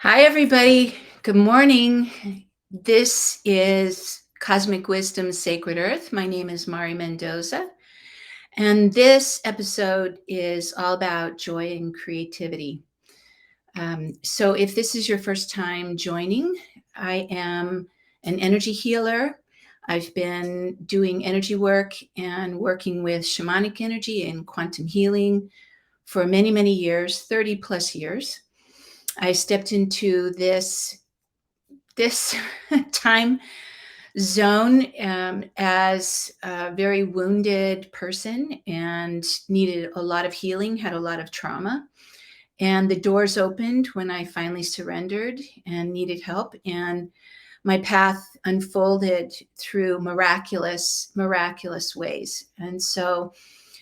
Hi, everybody. Good morning. This is Cosmic Wisdom Sacred Earth. My name is Mari Mendoza, and this episode is all about joy and creativity. So, if this is your first time joining, I am an energy healer. I've been doing energy work and working with shamanic energy and quantum healing for many, many years, 30 plus years. I stepped into this time zone as a very wounded person and needed a lot of healing, had a lot of trauma. And the doors opened when I finally surrendered and needed help. And my path unfolded through miraculous ways. And so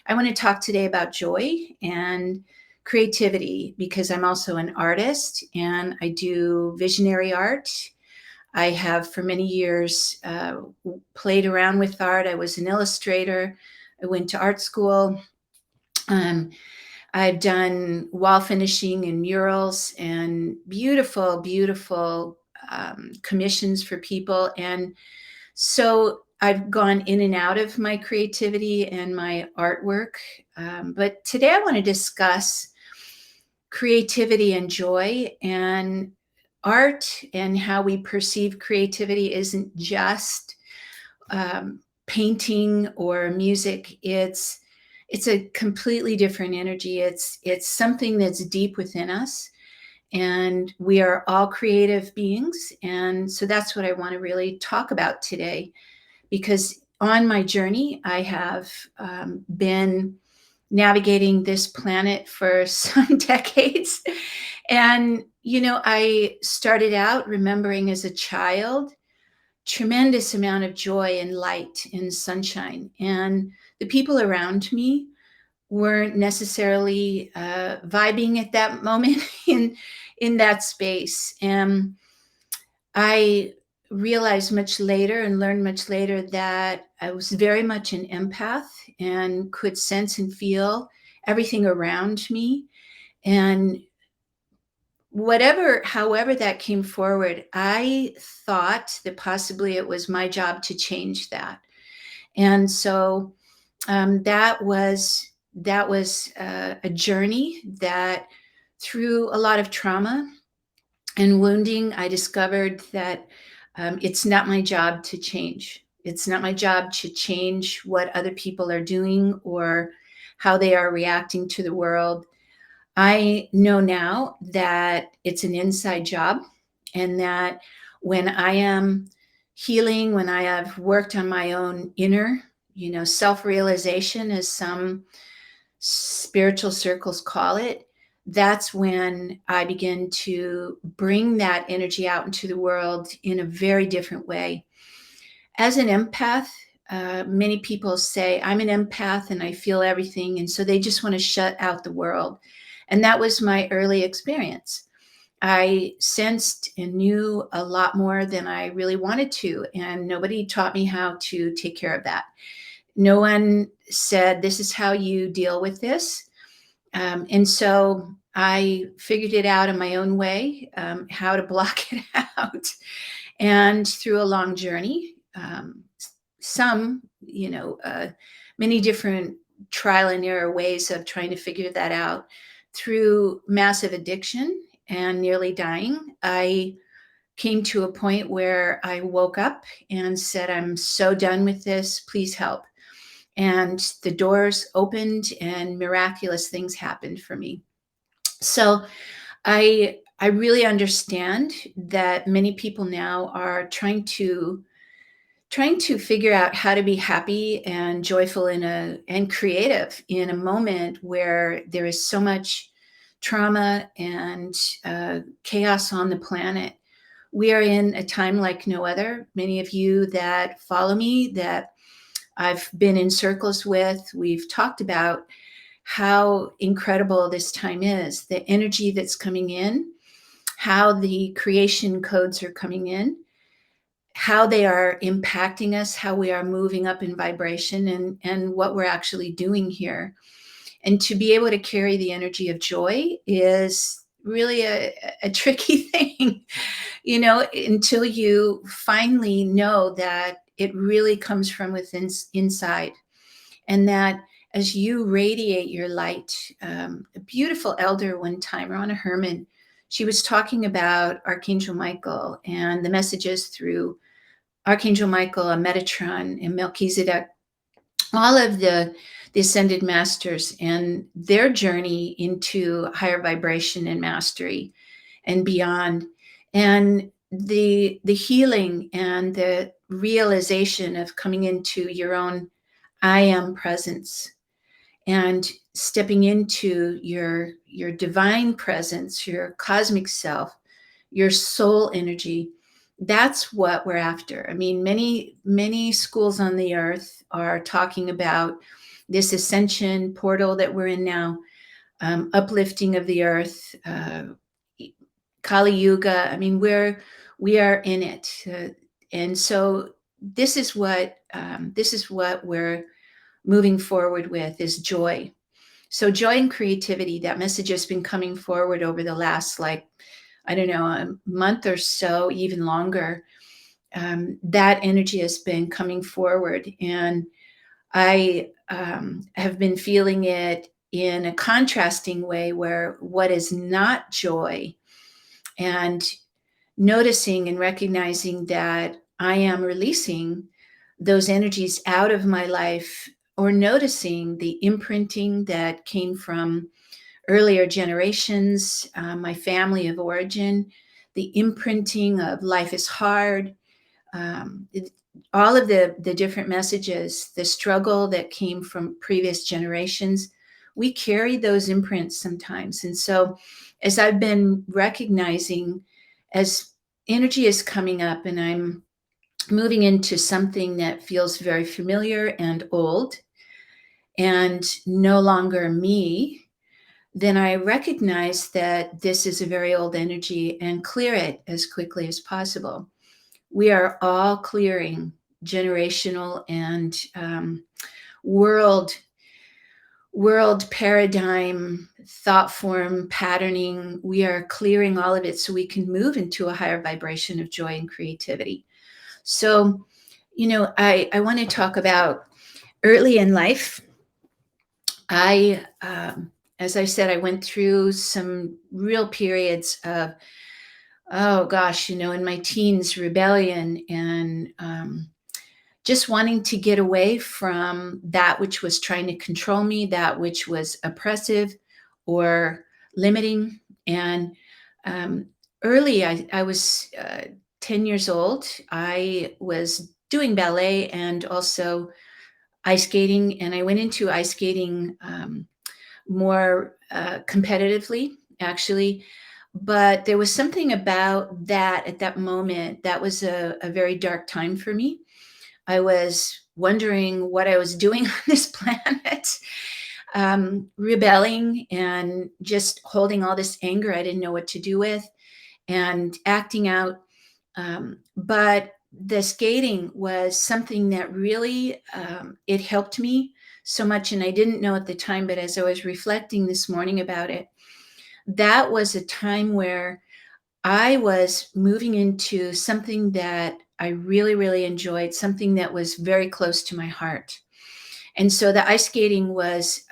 I want to talk today about joy and creativity because I'm also an artist and I do visionary art. I have for many years played around with art. I was an illustrator. I went to art school. Um, I've done wall finishing and murals and beautiful commissions for people. And so I've gone in and out of my creativity and my artwork. But today I want to discuss creativity and joy and art, and how we perceive creativity isn't just painting or music. It's a completely different energy. It's something that's deep within us, and we are all creative beings. And so that's what I want to really talk about today, because on my journey, I have been navigating this planet for some decades. And, I started out remembering as a child, tremendous amount of joy and light and sunshine. And the people around me weren't necessarily vibing at that moment in that space. And I realized much later and learned much later that I was very much an empath and could sense and feel everything around me. And however that came forward, I thought that possibly it was my job to change that. And so that was a journey that, through a lot of trauma and wounding, I discovered that it's not my job to change. It's not my job to change what other people are doing or how they are reacting to the world. I know now that it's an inside job, and that when I am healing, when I have worked on my own inner, self realization, as some spiritual circles call it, that's when I begin to bring that energy out into the world in a very different way. As an empath, many people say, I'm an empath and I feel everything. And so they just want to shut out the world. And that was my early experience. I sensed and knew a lot more than I really wanted to. And nobody taught me how to take care of that. No one said, this is how you deal with this. And so I figured it out in my own way, how to block it out. And through a long journey, some, many different trial and error ways of trying to figure that out, through massive addiction and nearly dying, I came to a point where I woke up and said, I'm so done with this. Please help. And the doors opened and miraculous things happened for me. So I really understand that many people now are trying to figure out how to be happy and joyful and creative in a moment where there is so much trauma and chaos on the planet. We are in a time like no other. Many of you that follow me, that I've been in circles with, we've talked about how incredible this time is, the energy that's coming in, how the creation codes are coming in, how they are impacting us, how we are moving up in vibration, and what we're actually doing here. And to be able to carry the energy of joy is really a tricky thing, until you finally know that it really comes from within inside, and that as you radiate your light. A beautiful elder one time, Ronna Herman, she was talking about Archangel Michael and the messages through Archangel Michael, and Metatron, and Melchizedek, all of the ascended masters and their journey into higher vibration and mastery and beyond, and the healing and the realization of coming into your own I am presence, and stepping into your divine presence, your cosmic self, your soul energy. That's what we're after. I mean, many schools on the earth are talking about this ascension portal that we're in now, uplifting of the earth, Kali Yuga. I mean, we are in it, and so this is what we're moving forward with, is joy. So joy and creativity. That message has been coming forward over the last, like, I don't know, a month or so, even longer. That energy has been coming forward, and I have been feeling it in a contrasting way, where what is not joy, and noticing and recognizing that I am releasing those energies out of my life, or noticing the imprinting that came from earlier generations, my family of origin, the imprinting of life is hard, it, all of the different messages, the struggle that came from previous generations. We carry those imprints sometimes. And so, as I've been recognizing, as energy is coming up and I'm moving into something that feels very familiar and old and no longer me, then I recognize that this is a very old energy and clear it as quickly as possible. We are all clearing generational and world paradigm, thought form, patterning. We are clearing all of it so we can move into a higher vibration of joy and creativity. So, I want to talk about early in life. I, as I said, I went through some real periods of, oh gosh, in my teens, rebellion, and just wanting to get away from that which was trying to control me, that which was oppressive or limiting. And um, early, I was 10 years old. I was doing ballet and also ice skating, and I went into ice skating more competitively, actually. But there was something about that at that moment that was a very dark time for me. I was wondering what I was doing on this planet, rebelling and just holding all this anger I didn't know what to do with, and acting out. But the skating was something that really, it helped me so much. And I didn't know at the time, but as I was reflecting this morning about it, that was a time where I was moving into something that I really, really enjoyed, something that was very close to my heart. And so the ice skating was,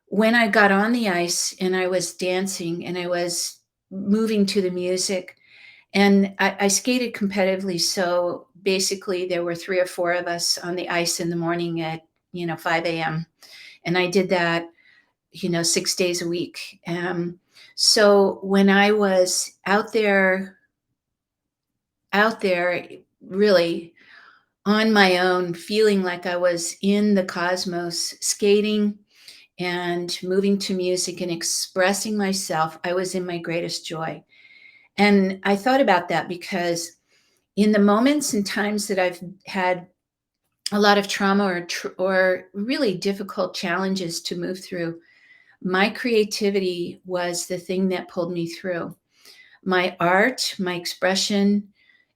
when I got on the ice and I was dancing and I was moving to the music, and I skated competitively. So basically, there were 3 or 4 of us on the ice in the morning at 5 a.m. And I did that 6 days a week. So when I was out there, really on my own, feeling like I was in the cosmos, skating and moving to music and expressing myself, I was in my greatest joy. And I thought about that because in the moments and times that I've had a lot of trauma or really difficult challenges to move through, my creativity was the thing that pulled me through. My art, my expression,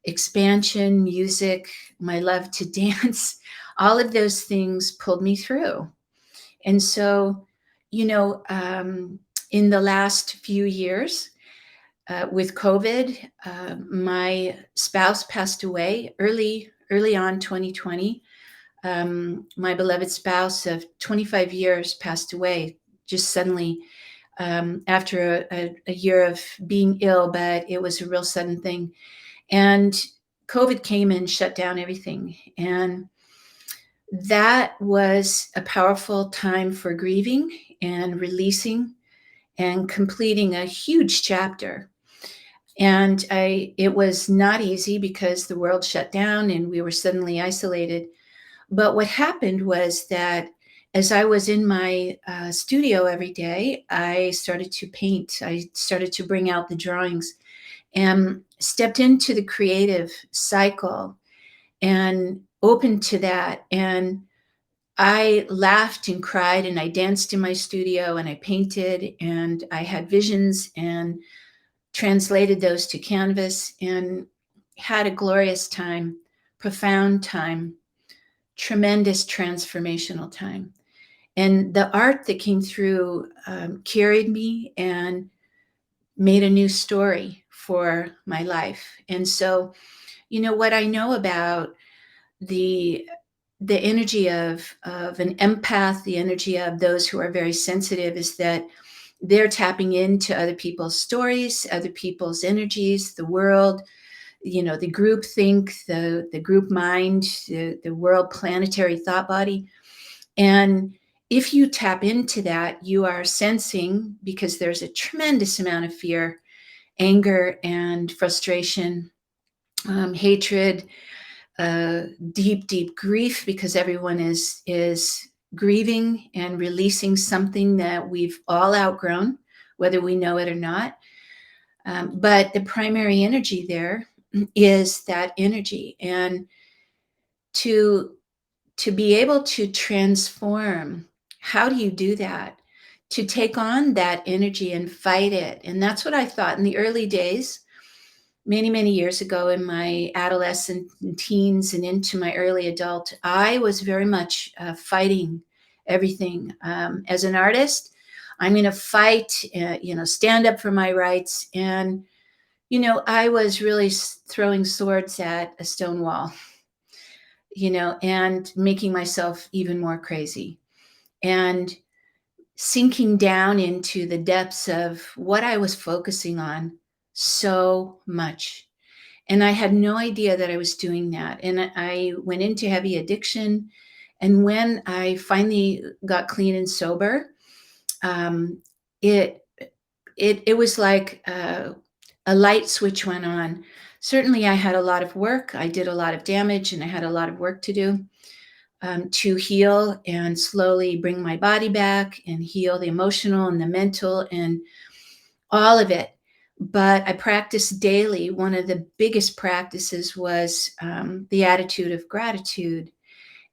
expansion, music, my love to dance, all of those things pulled me through. And so, you know, um, In the last few years, with COVID, my spouse passed away early on 2020. My beloved spouse of 25 years passed away just suddenly, after a year of being ill, but it was a real sudden thing. And COVID came and shut down everything. And that was a powerful time for grieving and releasing and completing a huge chapter. And it was not easy because the world shut down and we were suddenly isolated. But what happened was that as I was in my studio every day, I started to paint. I started to bring out the drawings and stepped into the creative cycle and opened to that. And I laughed and cried and I danced in my studio and I painted and I had visions and translated those to canvas and had a glorious time, profound time, tremendous transformational time. And the art that came through carried me and made a new story for my life. And so, what I know about the the energy of an empath, the energy of those who are very sensitive, is that they're tapping into other people's stories, other people's energies, the world, the group think, the group mind, the world planetary thought body. And if you tap into that, you are sensing, because there's a tremendous amount of fear, anger, and frustration, hatred, deep, deep grief, because everyone is grieving and releasing something that we've all outgrown, whether we know it or not. But the primary energy there is that energy, and to be able to transform. How do you do that? To take on that energy and fight it. And that's what I thought in the early days, many, many years ago, in my adolescent and teens and into my early adult. I was very much fighting everything. As an artist, I'm going to fight, stand up for my rights. And, I was really throwing swords at a stone wall, and making myself even more crazy and sinking down into the depths of what I was focusing on so much. And I had no idea that I was doing that. And I went into heavy addiction. And when I finally got clean and sober, um, it it was like a light switch went on. Certainly, I had a lot of work. I did a lot of damage, and I had a lot of work to do, to heal and slowly bring my body back and heal the emotional and the mental and all of it. But I practiced daily. One of the biggest practices was the attitude of gratitude.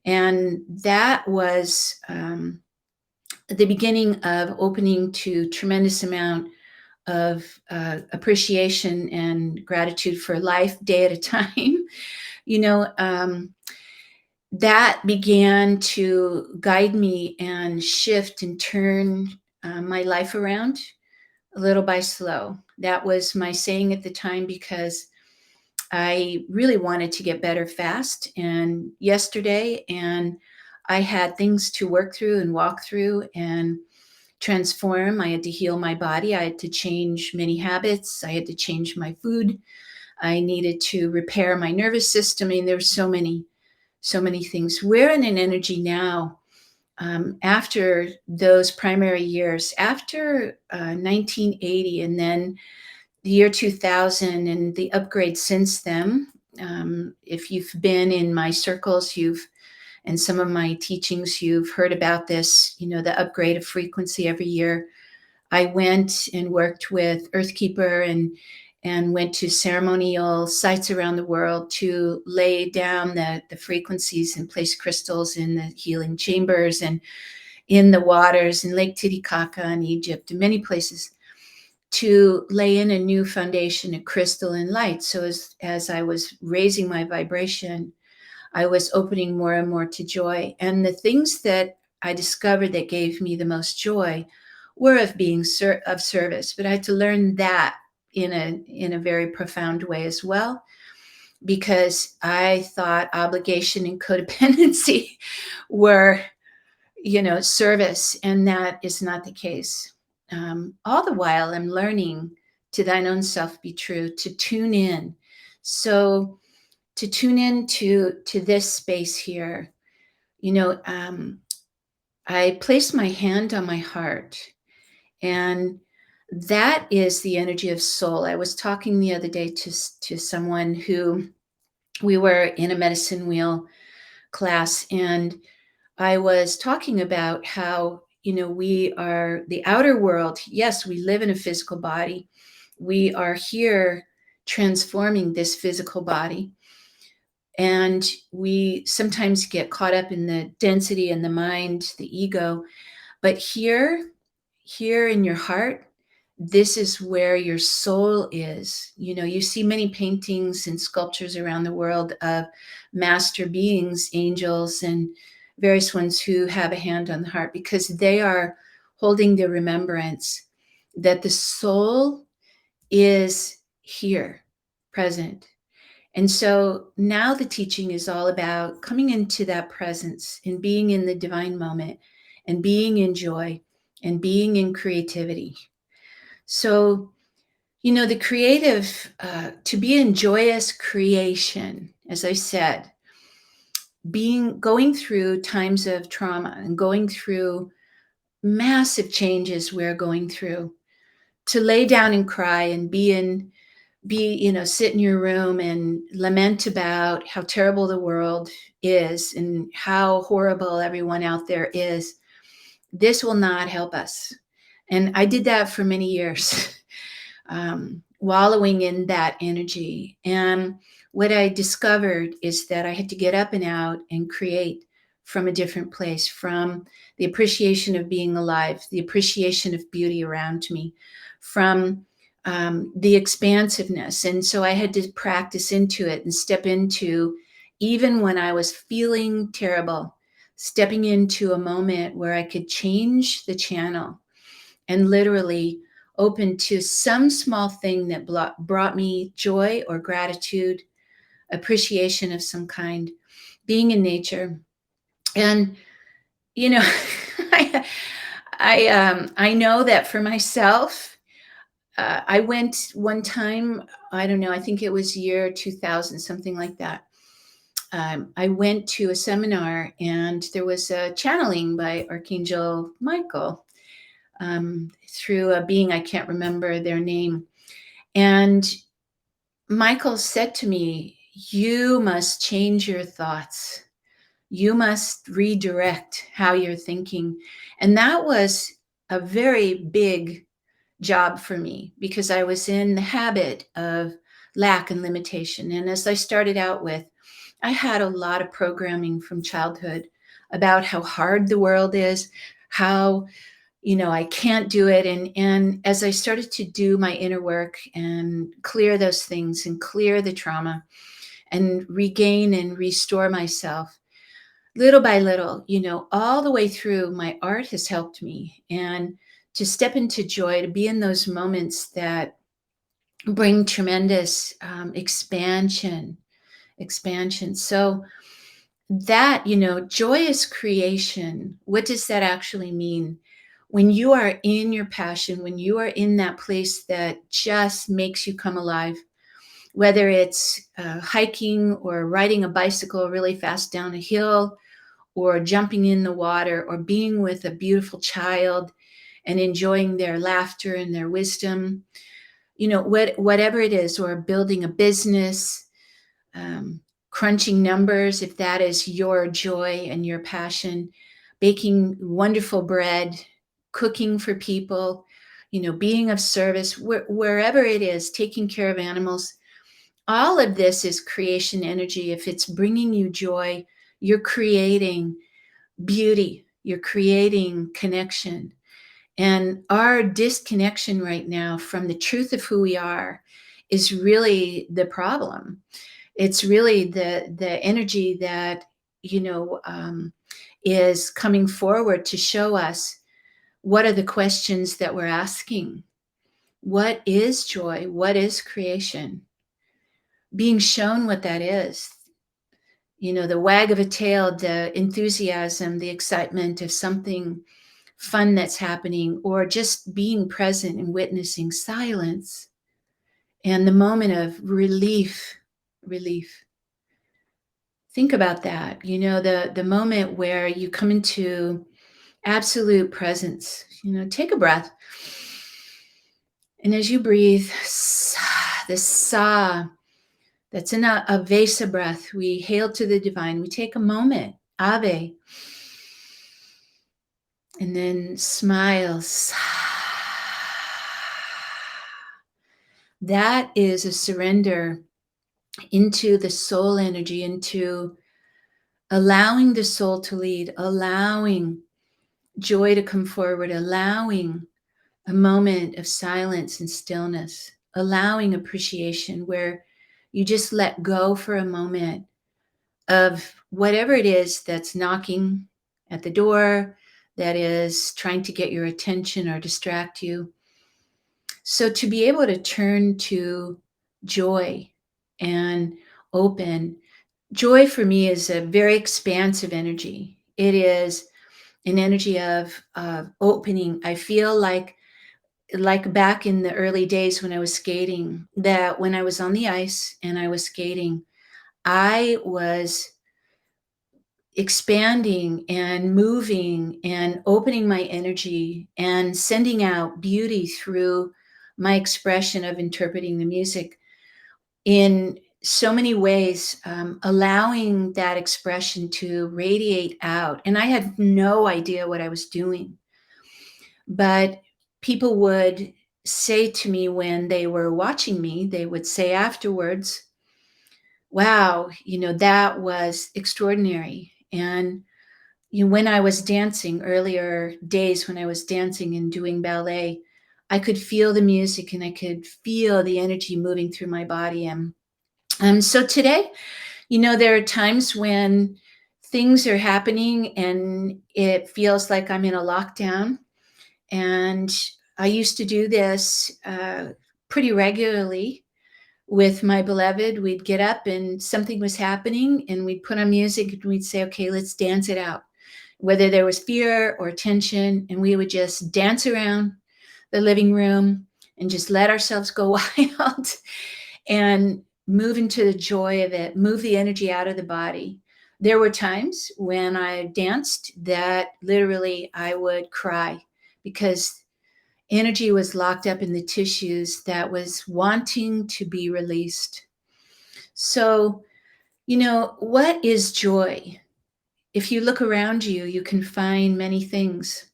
And that was the beginning of opening to tremendous amount of appreciation and gratitude for life, day at a time. you know, um, that began to guide me and shift and turn my life around little by slow. That was my saying at the time, because I really wanted to get better fast and yesterday. And I had things to work through and walk through and transform. I had to heal my body. I had to change many habits. I had to change my food. I needed to repair my nervous system. I mean, there were so many things. We're in an energy now, after those primary years, after 1980, and then the year 2000, and the upgrade since then. If you've been in my circles, and some of my teachings, you've heard about this, the upgrade of frequency every year. I went and worked with Earthkeeper and went to ceremonial sites around the world to lay down the frequencies and place crystals in the healing chambers and in the waters in Lake Titicaca in Egypt and many places, to lay in a new foundation of crystal and light. So as I was raising my vibration, I was opening more and more to joy. And the things that I discovered that gave me the most joy were of being of service, but I had to learn that in a very profound way as well, because I thought obligation and codependency were, service, and that is not the case. All the while, I'm learning to thine own self be true, to tune in. So to tune in to this space here, I place my hand on my heart, and that is the energy of soul. I was talking the other day to someone who we were in a medicine wheel class, and I was talking about how, we are the outer world. Yes, we live in a physical body. We are here transforming this physical body. And we sometimes get caught up in the density and the mind, the ego. But here in your heart, this is where your soul is. You see many paintings and sculptures around the world of master beings, angels, and various ones who have a hand on the heart, because they are holding the remembrance that the soul is here, present. And so now the teaching is all about coming into that presence and being in the divine moment and being in joy and being in creativity. So, the creative, to be in joyous creation, as I said, going through times of trauma and going through massive changes we're going through, to lay down and cry and sit in your room and lament about how terrible the world is and how horrible everyone out there is. This will not help us. And I did that for many years, wallowing in that energy. And what I discovered is that I had to get up and out and create from a different place, from the appreciation of being alive, the appreciation of beauty around me, from the expansiveness. And so I had to practice into it and step into, even when I was feeling terrible, stepping into a moment where I could change the channel and literally open to some small thing that brought me joy or gratitude, appreciation of some kind, being in nature. And, I, I know that for myself, I went one time, I don't know, I think it was year 2000, something like that. I went to a seminar and there was a channeling by Archangel Michael, through a being, I can't remember their name. And Michael said to me, you must change your thoughts. You must redirect how you're thinking. And that was a very big job for me, because I was in the habit of lack and limitation. And as I started out with, I had a lot of programming from childhood about how hard the world is, how I can't do it. And as I started to do my inner work and clear those things and clear the trauma and regain and restore myself, little by little, all the way through, my art has helped me. And to step into joy, to be in those moments that bring tremendous expansion. So that, joyous creation, what does that actually mean? When you are in your passion, when you are in that place that just makes you come alive, whether it's hiking or riding a bicycle really fast down a hill, or jumping in the water, or being with a beautiful child and enjoying their laughter and their wisdom, whatever it is, or building a business, crunching numbers, if that is your joy and your passion, baking wonderful bread, cooking for people, being of service, wherever it is, taking care of animals. All of this is creation energy. If it's bringing you joy, you're creating beauty, you're creating connection. And our disconnection right now from the truth of who we are is really the problem. It's really the energy that, is coming forward to show us What are the questions that we're asking? What is joy? What is creation? Being shown what that is. The wag of a tail, the enthusiasm, the excitement of something fun that's happening, or just being present and witnessing silence and the moment of relief. Relief. Think about that. The moment where you come into absolute presence. Take a breath. And as you breathe, this sa, that's in a Vesa breath. We hail to the divine. We take a moment, Ave, and then smiles. That is a surrender into the soul energy, into allowing the soul to lead, allowing joy to come forward, allowing a moment of silence and stillness, allowing appreciation where you just let go for a moment of whatever it is that's knocking at the door, that is trying to get your attention or distract you. So to be able to turn to joy and open, joy for me is a very expansive energy. It is an energy of opening. I feel like back in the early days when I was skating, that when I was on the ice and I was skating, I was expanding and moving and opening my energy and sending out beauty through my expression of interpreting the music in so many ways, allowing that expression to radiate out. And I had no idea what I was doing. But people would say to me when they were watching me, they would say afterwards, wow, that was extraordinary. And when I was dancing, earlier days when I was dancing and doing ballet, I could feel the music and I could feel the energy moving through my body. And so today, there are times when things are happening and it feels like I'm in a lockdown. And I used to do this pretty regularly with my beloved. We'd get up and something was happening and we'd put on music and we'd say, okay, let's dance it out. Whether there was fear or tension, and we would just dance around the living room and just let ourselves go wild and move into the joy of it, move the energy out of the body. There were times when I danced that literally I would cry because energy was locked up in the tissues that was wanting to be released. So, what is joy? If you look around you, you can find many things.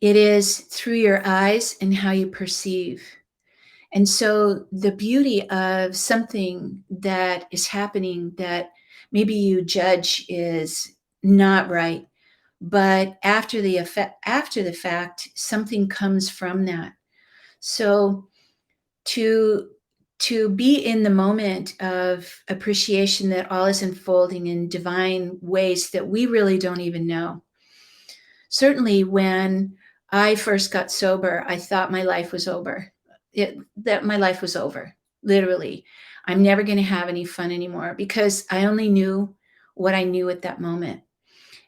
It is through your eyes and how you perceive. And so the beauty of something that is happening that maybe you judge is not right, but after the fact, something comes from that. So to be in the moment of appreciation that all is unfolding in divine ways that we really don't even know. Certainly when I first got sober, I thought my life was over. That my life was over, literally. I'm never going to have any fun anymore because I only knew what I knew at that moment.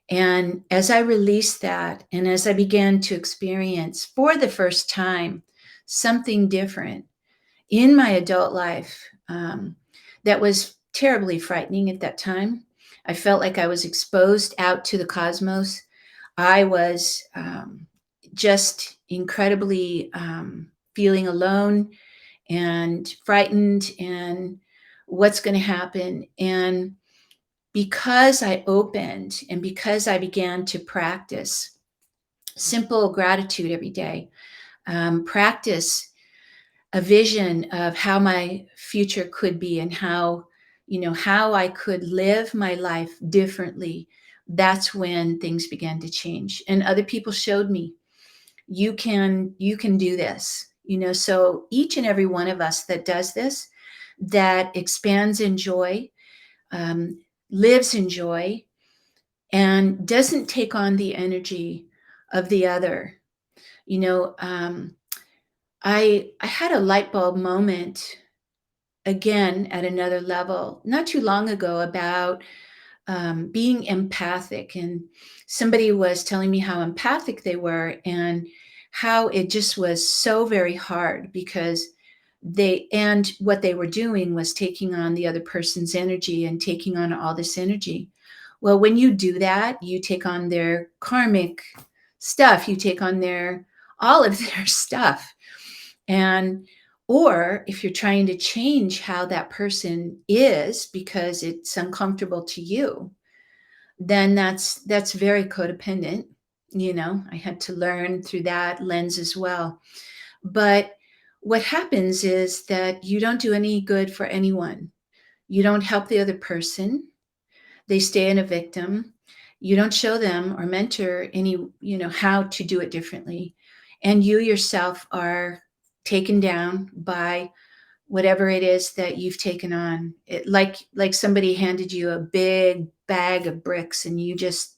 And as I released that and as I began to experience for the first time something different in my adult life, that was terribly frightening at that time. I felt like I was exposed out to the cosmos. I was just incredibly feeling alone and frightened and what's going to happen. And because I opened and because I began to practice simple gratitude every day, practice a vision of how my future could be and how I could live my life differently, that's when things began to change. And other people showed me, you can do this. So each and every one of us that does this, that expands in joy, um, lives in joy, and doesn't take on the energy of the other, You know, I had a light bulb moment again at another level not too long ago about being empathic. And somebody was telling me how empathic they were and how it just was so very hard because and what they were doing was taking on the other person's energy and taking on all this energy. Well, when you do that, you take on their karmic stuff, you take on all of their stuff. And or if you're trying to change how that person is because it's uncomfortable to you, then that's very codependent. I had to learn through that lens as well. But what happens is that you don't do any good for anyone. You don't help the other person. They stay in a victim. You don't show them or mentor how to do it differently. And you yourself are taken down by whatever it is that you've taken on. Like somebody handed you a big bag of bricks and you just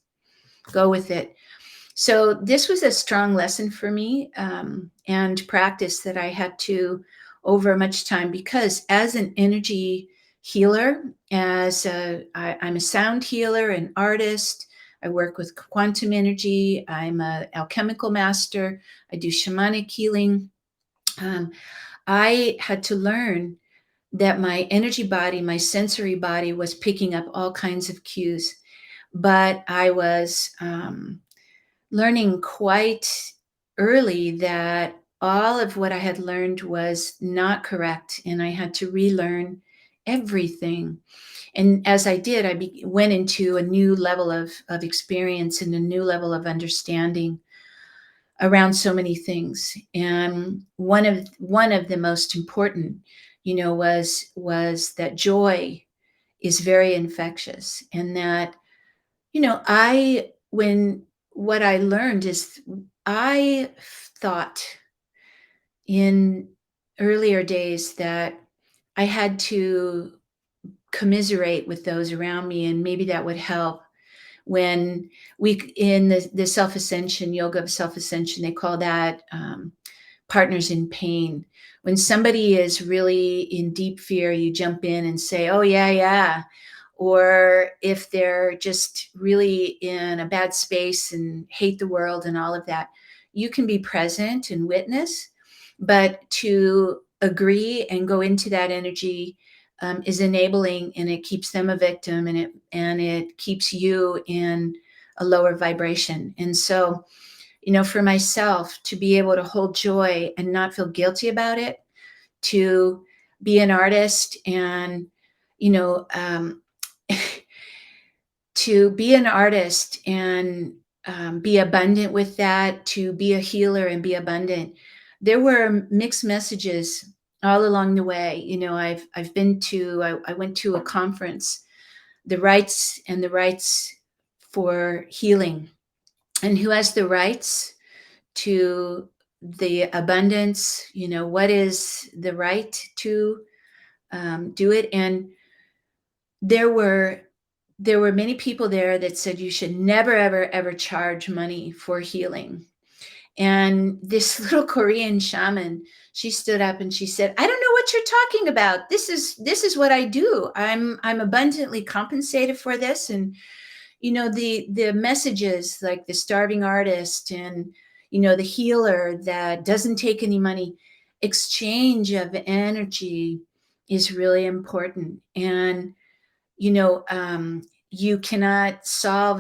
go with it. So this was a strong lesson for me, and practice that I had to over much time, because as an energy healer, I'm a sound healer, an artist. I work with quantum energy. I'm a alchemical master. I do shamanic healing. Um, I had to learn that my energy body, my sensory body, was picking up all kinds of cues, but I was learning quite early that all of what I had learned was not correct, and I had to relearn everything. And as I did, went into a new level of experience and a new level of understanding around so many things. And one of the most important, was that joy is very infectious, and that I when what I learned is I thought in earlier days that I had to commiserate with those around me, and maybe that would help. When we in the self ascension, yoga of self ascension, they call that partners in pain. When somebody is really in deep fear, you jump in and say, "Oh yeah, yeah." Or if they're just really in a bad space and hate the world and all of that, you can be present and witness. But to agree and go into that energy is enabling, and it keeps them a victim, and it keeps you in a lower vibration. And so, for myself to be able to hold joy and not feel guilty about it, to be an artist and, you know, um, to be an artist and be abundant with that, to be a healer and be abundant. There were mixed messages all along the way. I went to a conference, the rights for healing, and who has the rights to the abundance. What is the right to do it? And there were many people there that said you should never ever ever charge money for healing. And this little Korean shaman, she stood up and she said, "I don't know what you're talking about. This is what I do. I'm abundantly compensated for this." And the messages, like the starving artist and the healer that doesn't take any money, exchange of energy is really important. And you cannot solve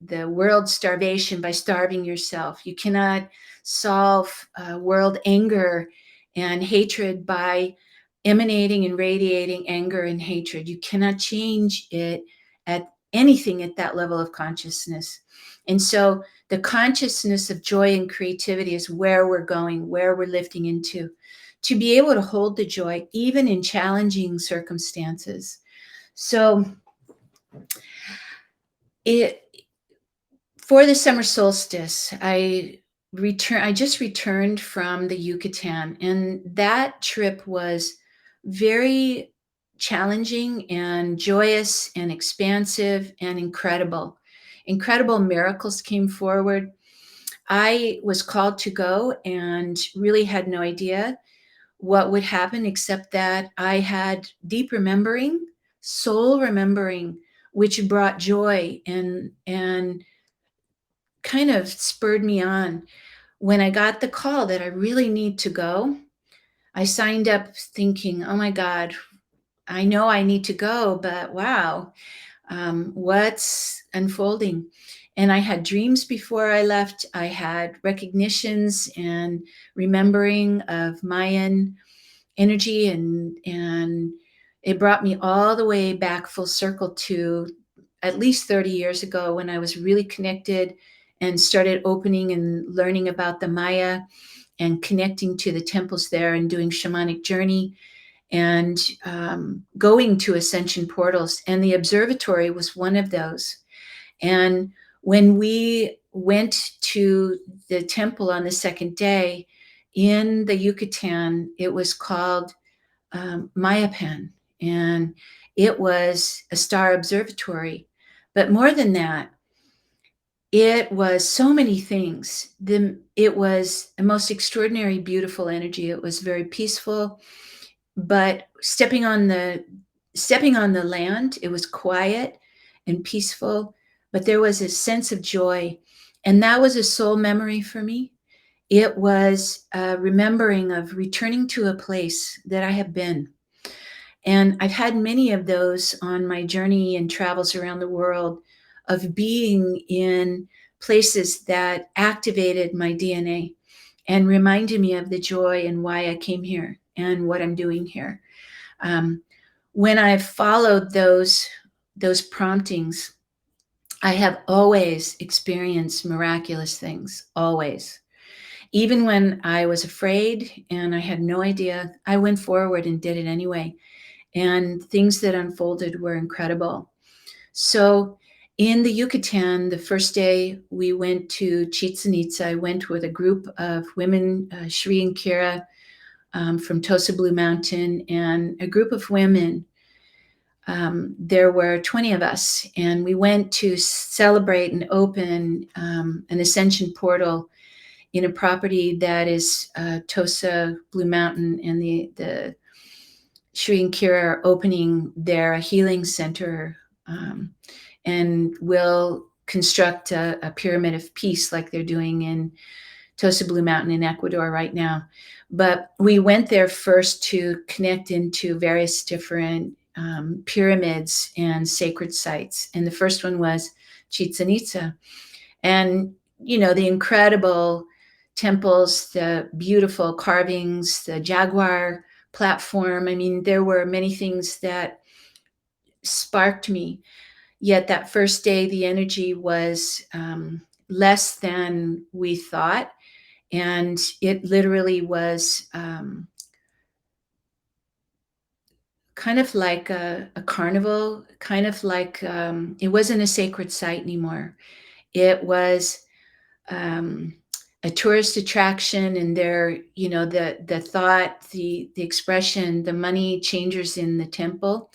the world starvation by starving yourself. You cannot solve world anger and hatred by emanating and radiating anger and hatred. You cannot change it at anything at that level of consciousness. And so the consciousness of joy and creativity is where we're going, where we're lifting into, to be able to hold the joy even in challenging circumstances. So it for the summer solstice, I just returned from the Yucatan, and that trip was very challenging and joyous and expansive and incredible. Incredible miracles came forward. I was called to go and really had no idea what would happen, except that I had deep remembering, soul remembering, which brought joy and kind of spurred me on. When I got the call that I really need to go, I signed up thinking, oh my God, I know I need to go, but wow, what's unfolding? And I had dreams before I left. I had recognitions and remembering of Mayan energy, and it brought me all the way back full circle to at least 30 years ago when I was really connected and started opening and learning about the Maya and connecting to the temples there and doing shamanic journey and going to ascension portals. And the observatory was one of those. And when we went to the temple on the second day in the Yucatan, it was called Mayapan, and it was a star observatory. But more than that, it was so many things. It was a most extraordinary, beautiful energy. It was very peaceful, but stepping on the land, it was quiet and peaceful, but there was a sense of joy, and that was a soul memory for me. It was a remembering of returning to a place that I have been. And I've had many of those on my journey and travels around the world of being in places that activated my DNA and reminded me of the joy and why I came here and what I'm doing here. Um, when I've followed those promptings, I have always experienced miraculous things, always. Even when I was afraid and I had no idea, I went forward and did it anyway. And things that unfolded were incredible. So in the Yucatan, the first day we went to Chichen Itza, I went with a group of women, Shri and Kira from Tosa Blue Mountain, and a group of women. There were 20 of us, and we went to celebrate and open an ascension portal in a property that is Tosa Blue Mountain, and the Shri and Kira are opening their healing center, and will construct a pyramid of peace like they're doing in Tosa Blue Mountain in Ecuador right now. But we went there first to connect into various different pyramids and sacred sites. And the first one was Chichen Itza. And, the incredible temples, the beautiful carvings, the jaguar platform. I mean, there were many things that sparked me. Yet that first day, the energy was less than we thought. And it literally was kind of like a carnival, kind of like it wasn't a sacred site anymore. It was um, a tourist attraction, and there, the thought, the expression, the money changers in the temple,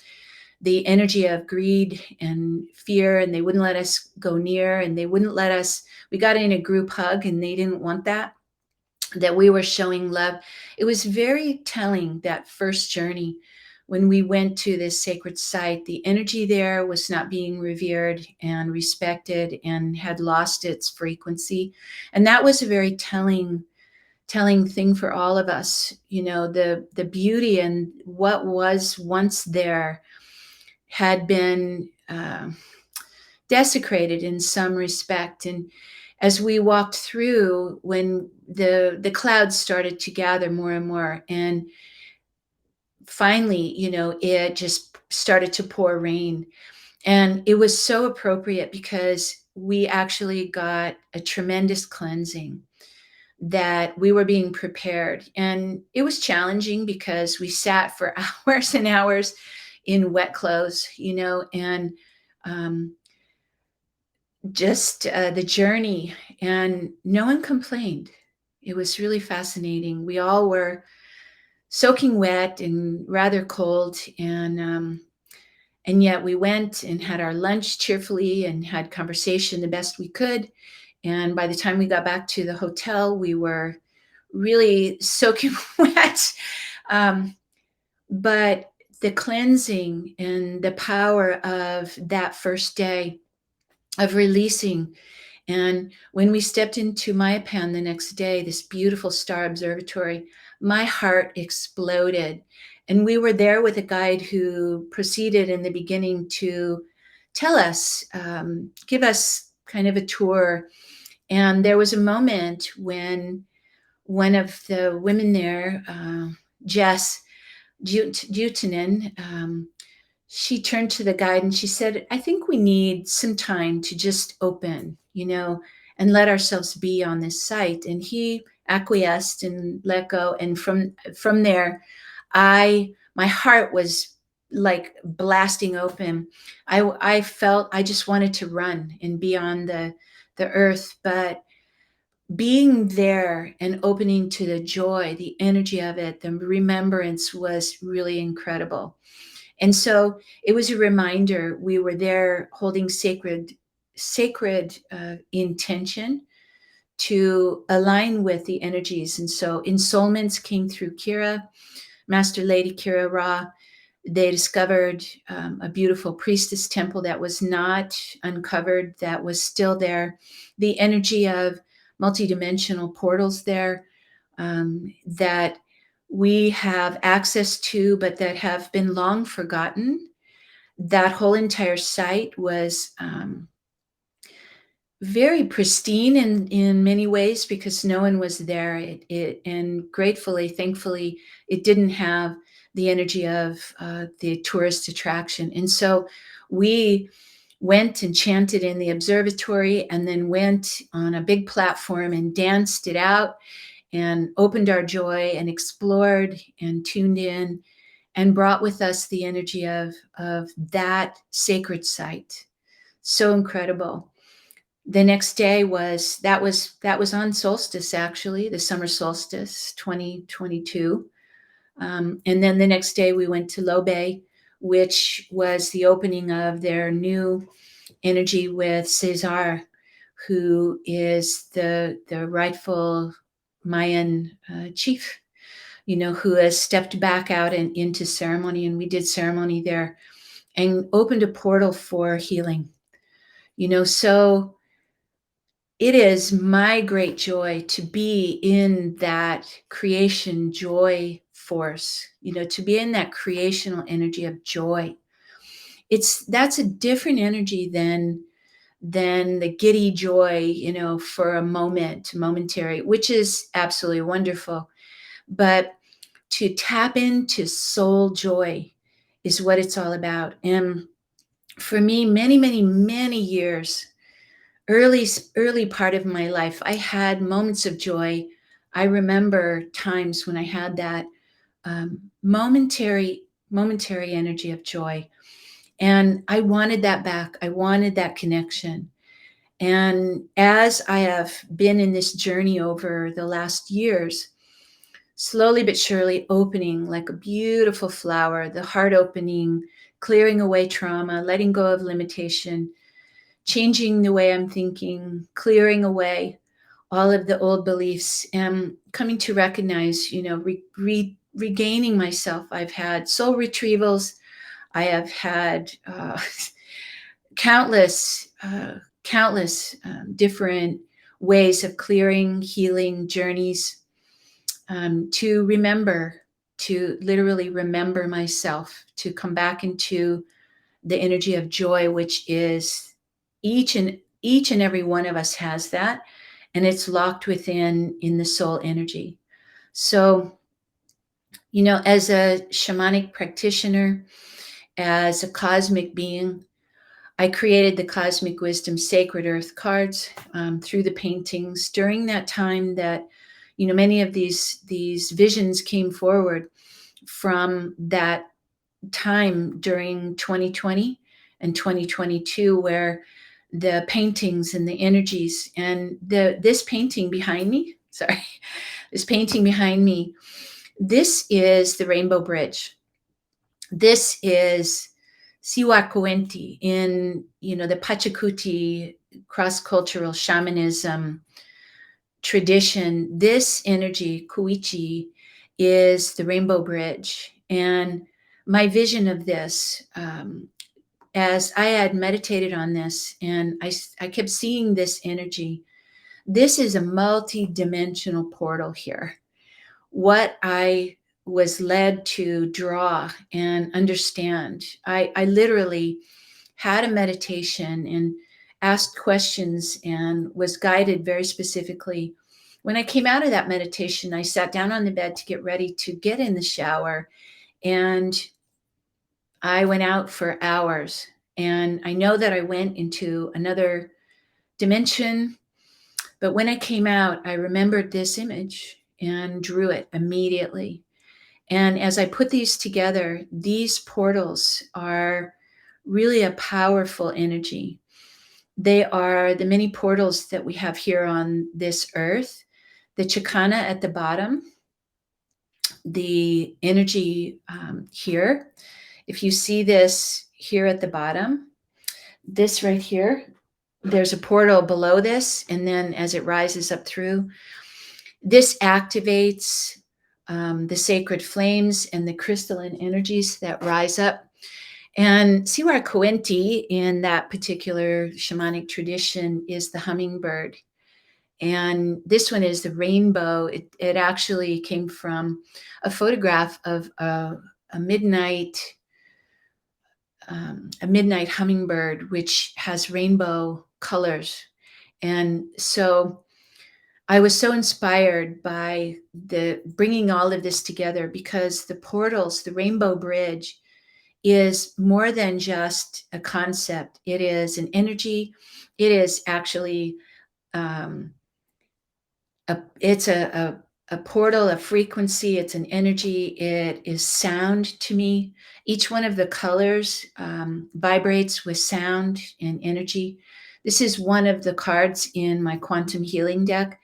the energy of greed and fear, and they wouldn't let us go near, and they wouldn't let us. We got in a group hug, and they didn't want that we were showing love. It was very telling, that first journey when we went to this sacred site. The energy there was not being revered and respected and had lost its frequency. And that was a very telling thing for all of us. The beauty and what was once there had been desecrated in some respect. And as we walked through, when the clouds started to gather more and more, and finally, it just started to pour rain. And it was so appropriate because we actually got a tremendous cleansing, that we were being prepared. And it was challenging because we sat for hours and hours in wet clothes, and just the journey, and no one complained. It was really fascinating. We all were soaking wet and rather cold, and yet we went and had our lunch cheerfully and had conversation the best we could, And by the time we got back to the hotel, we were really soaking wet. Um, but the cleansing and the power of that first day of releasing. And when we stepped into Mayapan the next day, this beautiful star observatory, my heart exploded. And we were there with a guide who proceeded in the beginning to tell us, give us kind of a tour. And there was a moment when one of the women there, Jess Jutinen, she turned to the guide and she said, I think we need some time to just open, and let ourselves be on this site. And he acquiesced and let go. And from there, my heart was like blasting open. I felt I just wanted to run and be on the earth. But being there and opening to the joy, the energy of it, the remembrance was really incredible. And so it was a reminder. We were there holding sacred intention to align with the energies. And so ensoulments came through Kira, Master Lady Kira Ra. They discovered a beautiful priestess temple that was not uncovered, that was still there. The energy of multidimensional portals there, that we have access to, but that have been long forgotten. That whole entire site was very pristine in many ways because no one was there. And gratefully, thankfully, it didn't have the energy of the tourist attraction. And so we went and chanted in the observatory and then went on a big platform and danced it out and opened our joy and explored and tuned in and brought with us the energy of that sacred site. So incredible. The next day was on solstice, actually, the summer solstice 2022. And then the next day we went to Lobe, which was the opening of their new energy with Cesar, who is the rightful Mayan chief, who has stepped back out and into ceremony. And we did ceremony there and opened a portal for healing. So it is my great joy to be in that creation joy force, to be in that creational energy of joy. That's a different energy than the giddy joy, for a momentary, which is absolutely wonderful. But to tap into soul joy is what it's all about. And for me, many, many, many years, early part of my life, I had moments of joy. I remember times when I had that momentary energy of joy, and I wanted that back. I wanted that connection. And as I have been in this journey over the last years, slowly but surely opening like a beautiful flower, the heart opening, clearing away trauma, letting go of limitation, changing the way I'm thinking, clearing away all of the old beliefs, and coming to recognize, regaining myself. I've had soul retrievals. I have had countless different ways of clearing, healing journeys, to literally remember myself, to come back into the energy of joy, which is each and every one of us has that, and it's locked within in the soul energy. So, as a shamanic practitioner, as a cosmic being, I created the Cosmic Wisdom Sacred Earth cards through the paintings during that time that, many of these visions came forward from that time during 2020 and 2022, where the paintings and the energies and this painting behind me, this is the Rainbow Bridge. This is Siwakuenti in, the Pachacuti cross-cultural shamanism tradition. This energy, Kuichi, is the rainbow bridge. And my vision of this, as I had meditated on this, and I kept seeing this energy, this is a multi-dimensional portal here. What I was led to draw and understand, I literally had a meditation and asked questions and was guided very specifically. When I came out of that meditation, I sat down on the bed to get ready to get in the shower, and I went out for hours. And I know that I went into another dimension, but when I came out, I remembered this image and drew it immediately. And as I put these together, these portals are really a powerful energy. They are the many portals that we have here on this earth. The Chakana at the bottom, the energy here. If you see this here at the bottom, this right here, there's a portal below this, and then as it rises up through, this activates the sacred flames and the crystalline energies that rise up. And Siwar Coenti in that particular shamanic tradition is the hummingbird. And this one is the rainbow. It actually came from a photograph of midnight a midnight hummingbird, which has rainbow colors. And so I was so inspired by the bringing all of this together, because the portals, the rainbow bridge, is more than just a concept. It is an energy. It is actually um, a portal, a frequency. It's an energy. It is sound to me. Each one of the colors vibrates with sound and energy. This is one of the cards in my quantum healing deck,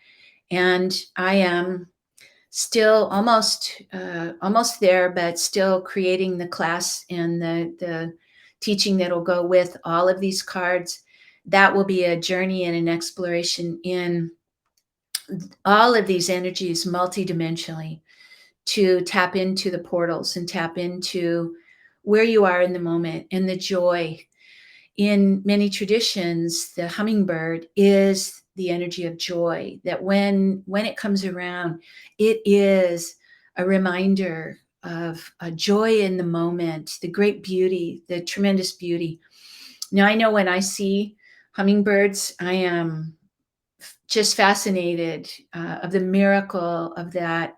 and I am still almost there, but still creating the class and the teaching that will go with all of these cards. That will be a journey and an exploration in all of these energies multidimensionally, to tap into the portals and tap into where you are in the moment and the joy. In many traditions, the hummingbird is the energy of joy, that when it comes around, it is a reminder of a joy in the moment, the great beauty, the tremendous beauty. Now, I know when I see hummingbirds, I am just fascinated of the miracle of that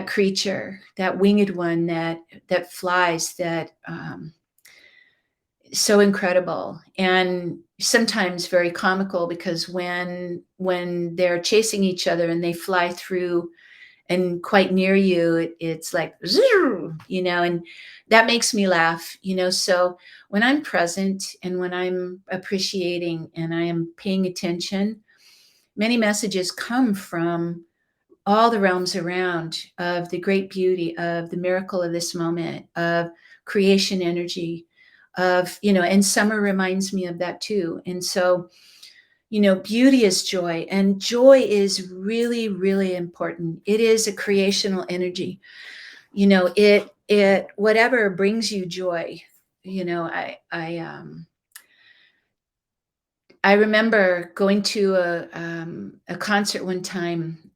creature, that winged one that flies, that so incredible, and sometimes very comical, because when they're chasing each other and they fly through and quite near you, it's like and that makes me laugh. So when I'm present and when I'm appreciating and I am paying attention, many messages come from all the realms around, of the great beauty, of the miracle of this moment, of creation energy, and summer reminds me of that too. And so, beauty is joy, and joy is really, really important. It is a creational energy. It whatever brings you joy. I remember going to a concert one time,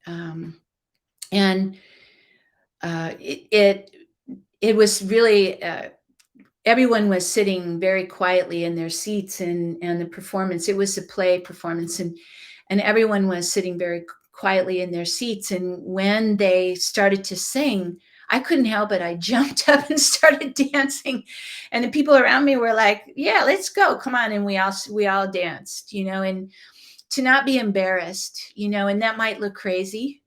and it was really everyone was sitting very quietly in their seats, and the performance, it was a play performance, and everyone was sitting very quietly in their seats. And when they started to sing, I couldn't help it. I jumped up and started dancing, and the people around me were like, "Yeah, let's go, come on!" And we all danced, and to not be embarrassed, and that might look crazy,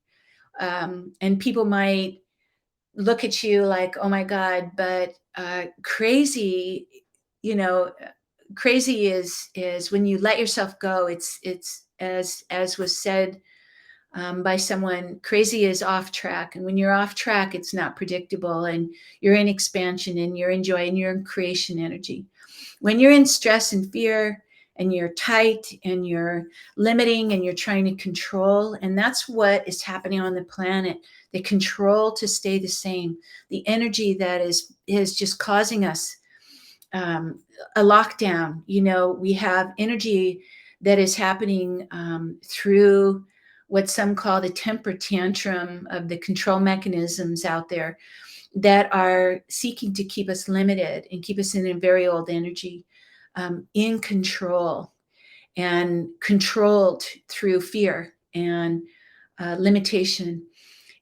and people might look at you like, "Oh my God," but crazy, you know, crazy is when you let yourself go. It's as was said by someone. Crazy is off track. And when you're off track, it's not predictable, and you're in expansion and you're in joy and you're in creation energy. When you're in stress and fear and you're tight and you're limiting and you're trying to control, and that's what is happening on the planet. The control to stay the same, the energy that is just causing us a lockdown. We have energy that is happening through what some call the temper tantrum of the control mechanisms out there that are seeking to keep us limited and keep us in a very old energy, in control and controlled through fear and limitation.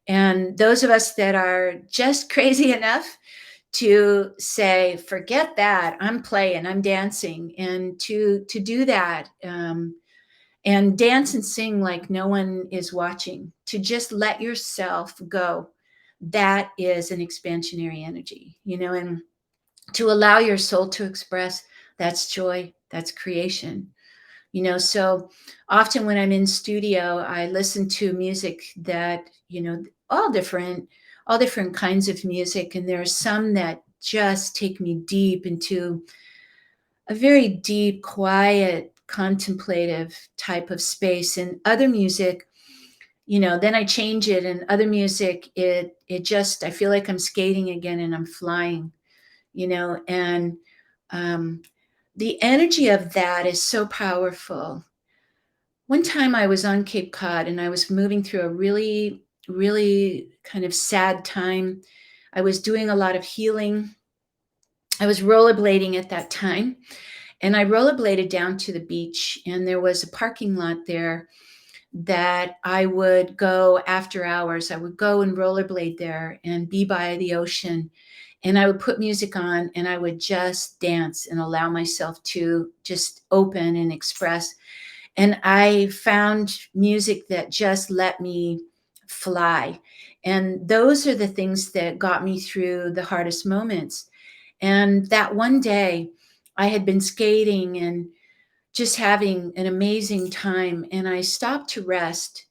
And those of us that are just crazy enough to say, forget that, I'm playing, I'm dancing, and to do that, and dance and sing like no one is watching, to just let yourself go. That is an expansionary energy, and to allow your soul to express, that's joy, that's creation. So often when I'm in studio, I listen to music that, all different all different kinds of music, and there are some that just take me deep into a very deep, quiet, contemplative type of space. And other music, then I change it, and other music, it just, I feel like I'm skating again and I'm flying, and um, the energy of that is so powerful. One time I was on Cape Cod and I was moving through a really, really kind of sad time. I was doing a lot of healing. I was rollerblading at that time, and I rollerbladed down to the beach, and there was a parking lot there that I would go after hours. I would go and rollerblade there and be by the ocean. And I would put music on and I would just dance and allow myself to just open and express. And I found music that just let me fly. And those are the things that got me through the hardest moments. And that one day, I had been skating and just having an amazing time. And I stopped to rest.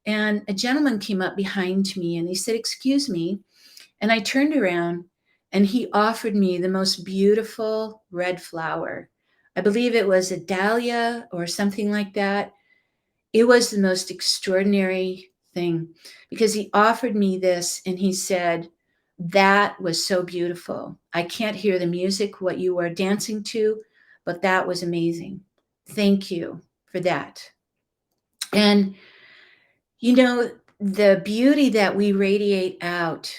And a gentleman came up behind me and he said, "Excuse me." And I turned around and he offered me the most beautiful red flower. I believe it was a dahlia or something like that. It was the most extraordinary thing because he offered me this and he said, "That was so beautiful. I can't hear the music, what you were dancing to, but that was amazing. Thank you for that." And, the beauty that we radiate out,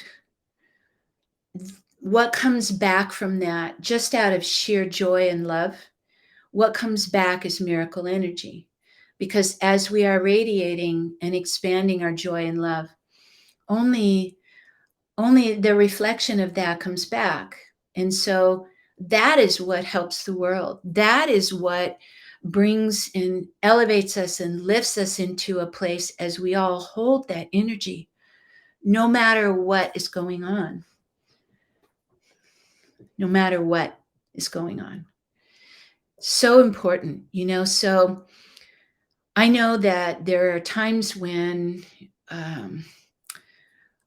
what comes back from that, just out of sheer joy and love, what comes back is miracle energy. Because as we are radiating and expanding our joy and love, only the reflection of that comes back. And so that is what helps the world. That is what brings and elevates us and lifts us into a place as we all hold that energy, no matter what is going on, no matter what is going on. So important, So I know that there are times when um,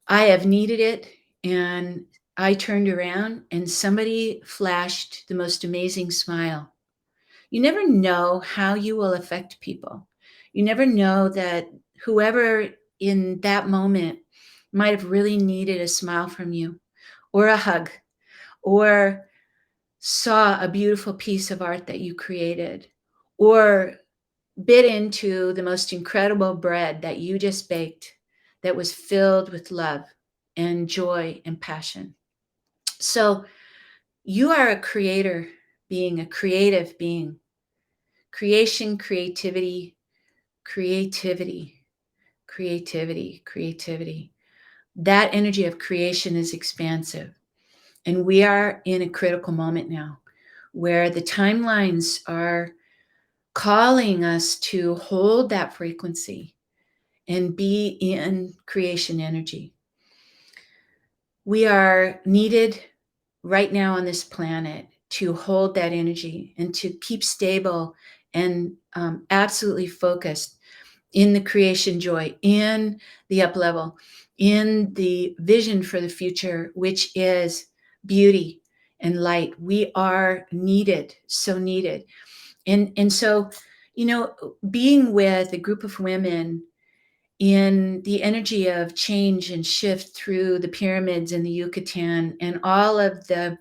I have needed it, and I turned around and somebody flashed the most amazing smile. You never know how you will affect people. You never know that whoever in that moment might have really needed a smile from you, or a hug, or saw a beautiful piece of art that you created, or bit into the most incredible bread that you just baked that was filled with love and joy and passion. So you are a creator being, a creative being. Creation, creativity, creativity, creativity, creativity. That energy of creation is expansive. And we are in a critical moment now where the timelines are calling us to hold that frequency and be in creation energy. We are needed right now on this planet to hold that energy and to keep stable and absolutely focused. in the creation joy, in the up level, in the vision for the future, which is beauty and light. We are needed, so needed. And so, being with a group of women in the energy of change and shift through the pyramids and the Yucatan and all of the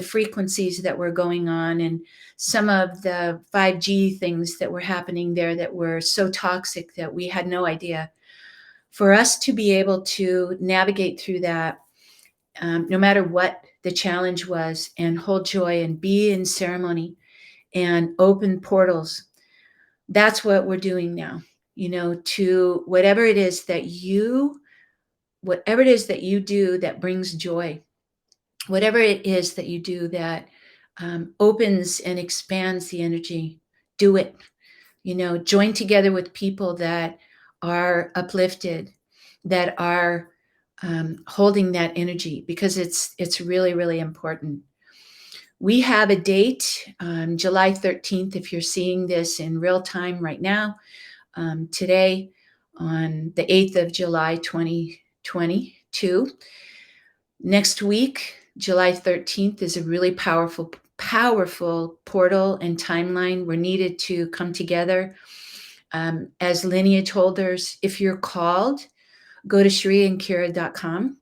frequencies that were going on, and some of the 5G things that were happening there that were so toxic that we had no idea. For us to be able to navigate through that, no matter what the challenge was, and hold joy and be in ceremony and open portals, that's what we're doing now, to whatever it is that you do that brings joy, whatever it is that you do that opens and expands the energy, do it. Join together with people that are uplifted, that are holding that energy, because it's really, really important. We have a date, July 13th, if you're seeing this in real time right now, today, on the 8th of July, 2022. Next week, July 13th, is a really powerful, powerful portal and timeline. We're needed to come together as lineage holders. If you're called, go to shriandkira.com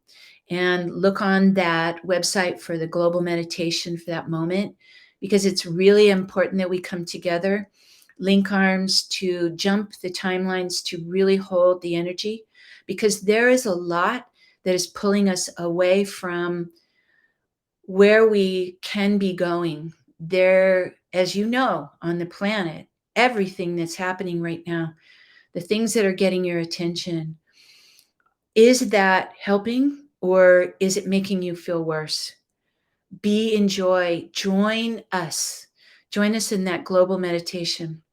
and look on that website for the global meditation for that moment, because it's really important that we come together, link arms, to jump the timelines, to really hold the energy, because there is a lot that is pulling us away from where we can be going. There, as you know, on the planet, everything that's happening right now, the things that are getting your attention, is that helping, or is it making you feel worse? Be in joy. Join us. Join us in that global meditation,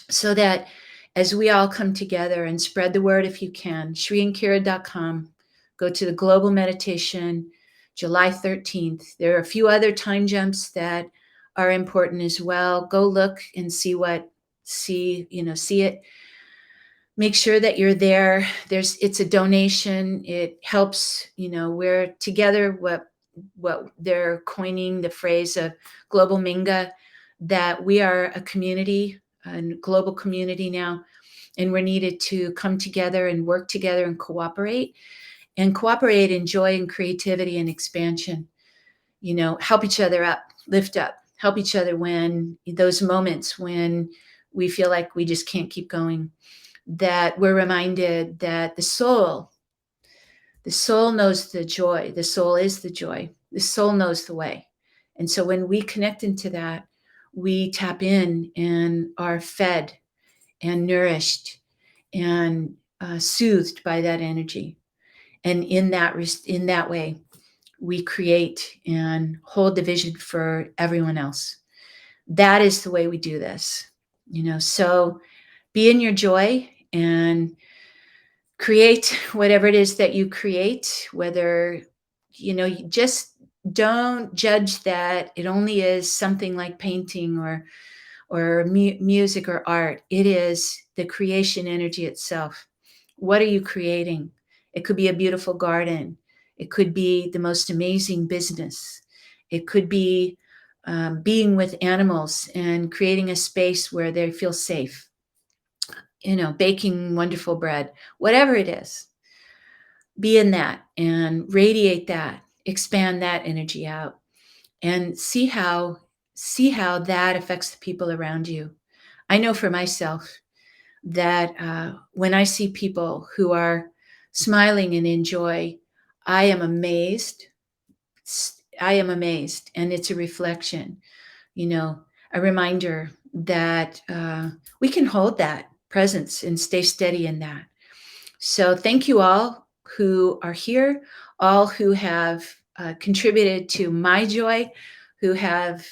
so that as we all come together, and spread the word if you can, shriandkira.com, go to the global meditation, July 13th. There are a few other time jumps that are important as well. Go look and see it. Make sure that you're there. It's a donation. It helps, we're together, what they're coining the phrase of global minga, that we are a community, a global community now, and we're needed to come together and work together and cooperate in joy and creativity and expansion. Help each other up, lift up, help each other when those moments when we feel like we just can't keep going, that we're reminded that the soul knows the joy. The soul is the joy. The soul knows the way. And so when we connect into that, we tap in and are fed and nourished and soothed by that energy. And in that way, we create and hold the vision for everyone else. That is the way we do this. So be in your joy and create whatever it is that you create, whether, you just don't judge that it only is something like painting or music or art. It is the creation energy itself. What are you creating? It could be a beautiful garden. It could be the most amazing business. It could be being with animals and creating a space where they feel safe, baking wonderful bread, whatever it is. Be in that and radiate that, expand that energy out, and see how that affects the people around you. I know for myself that when I see people who are smiling and in joy, I am amazed. I am amazed, and it's a reflection, a reminder that we can hold that presence and stay steady in that. So thank you all who are here, all who have contributed to my joy, who have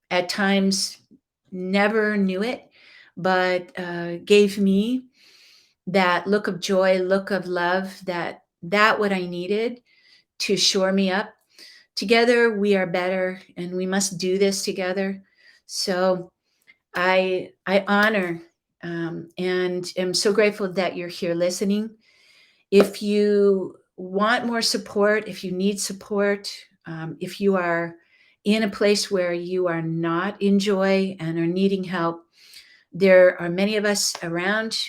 at times never knew it, but gave me that look of joy, look of love, that what I needed to shore me up. Together we are better, and we must do this together. So I honor And I'm so grateful that you're here listening. If you want more support, if you need support, if you are in a place where you are not in joy and are needing help, there are many of us around.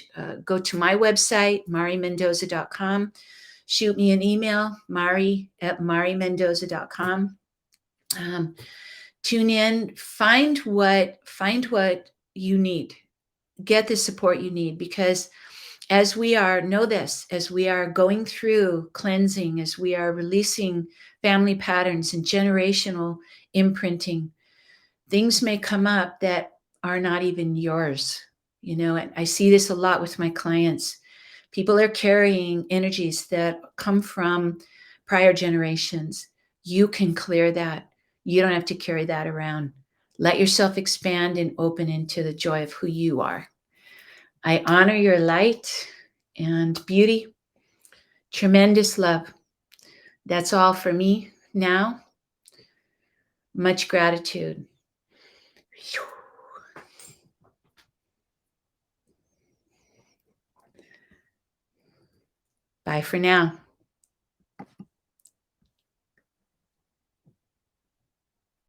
Go to my website, marimendoza.com. Shoot me an email, mari@marimendoza.com. Um, Tune in, find what you need, get the support you need, because as we are, know this, as we are going through cleansing, as we are releasing family patterns and generational imprinting, things may come up that are not even yours. And I see this a lot with my clients. People are carrying energies that come from prior generations. You can clear that. You don't have to carry that around. Let yourself expand and open into the joy of who you are. I honor your light and beauty, tremendous love. That's all for me now. Much gratitude. Bye for now.